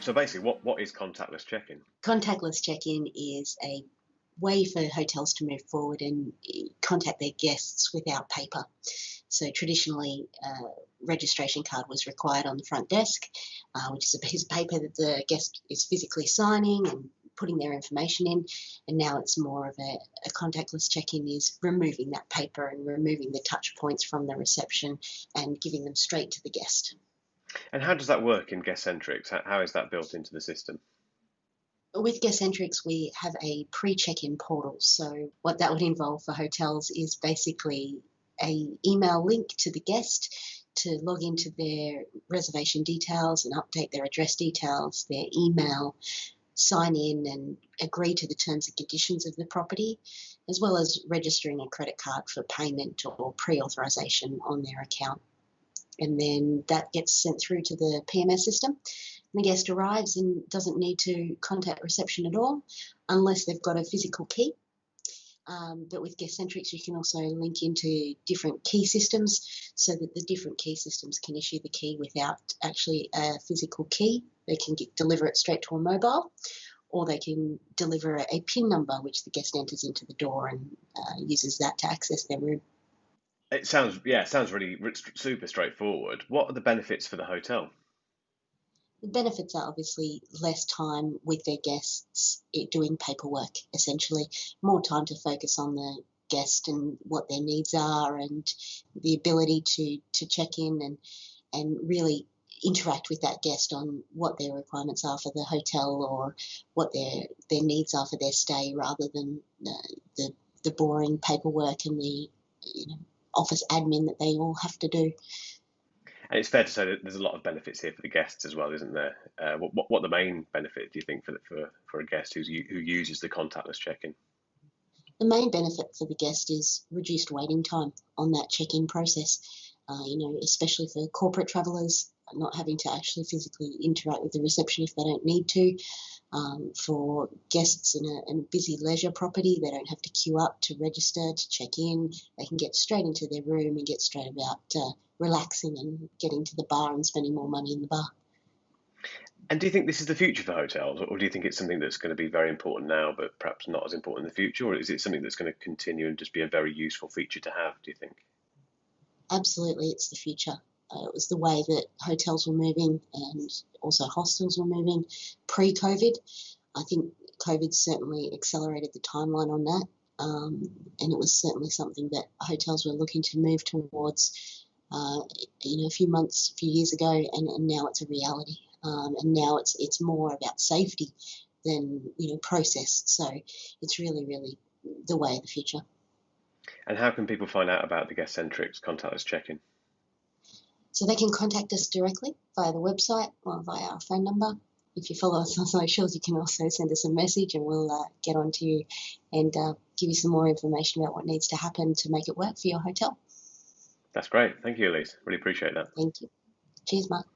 So basically, what is contactless check-in? Contactless check-in is a way for hotels to move forward and contact their guests without paper. So traditionally, registration card was required on the front desk, which is a piece of paper that the guest is physically signing and putting their information in. And now it's more of a contactless check-in is removing that paper and removing the touch points from the reception and giving them straight to the guest. And how does that work in Guestcentrics? How is that built into the system? With Guestcentrics, we have a pre-check-in portal. So what that would involve for hotels is basically a email link to the guest to log into their reservation details and update their address details, their email, sign in and agree to the terms and conditions of the property, as well as registering a credit card for payment or pre-authorization on their account. And then that gets sent through to the PMS system. The guest arrives and doesn't need to contact reception at all unless they've got a physical key. But with Guestcentrics, you can also link into different key systems so that the different key systems can issue the key without actually a physical key. They can deliver it straight to a mobile, or they can deliver a PIN number which the guest enters into the door and uses that to access their room. It sounds really super straightforward. What are the benefits for the hotel? The benefits are obviously less time with their guests doing paperwork, essentially, more time to focus on the guest and what their needs are and the ability to check in and really interact with that guest on what their requirements are for the hotel or what their needs are for their stay rather than the boring paperwork and the office admin that they all have to do. And it's fair to say that there's a lot of benefits here for the guests as well, isn't there? What the main benefit do you think for a guest who uses the contactless check-in? The main benefit for the guest is reduced waiting time on that check-in process, especially for corporate travellers, not having to actually physically interact with the reception if they don't need to. For guests in a busy leisure property, they don't have to queue up to register, to check in. They can get straight into their room and get straight about relaxing and getting to the bar and spending more money in the bar. And do you think this is the future for hotels, or do you think it's something that's going to be very important now, but perhaps not as important in the future, or is it something that's going to continue and just be a very useful feature to have, do you think? Absolutely, it's the future. It was the way that hotels were moving and also hostels were moving pre-COVID. I think COVID certainly accelerated the timeline on that, and it was certainly something that hotels were looking to move towards a few years ago, and now it's a reality. And now it's more about safety than process. So it's really, really the way of the future. And how can people find out about the Guestcentrics contactless check-in? So they can contact us directly via the website or via our phone number. If you follow us on socials, you can also send us a message and we'll get on to you and give you some more information about what needs to happen to make it work for your hotel. That's great. Thank you, Alyce. Really appreciate that. Thank you. Cheers, Mark.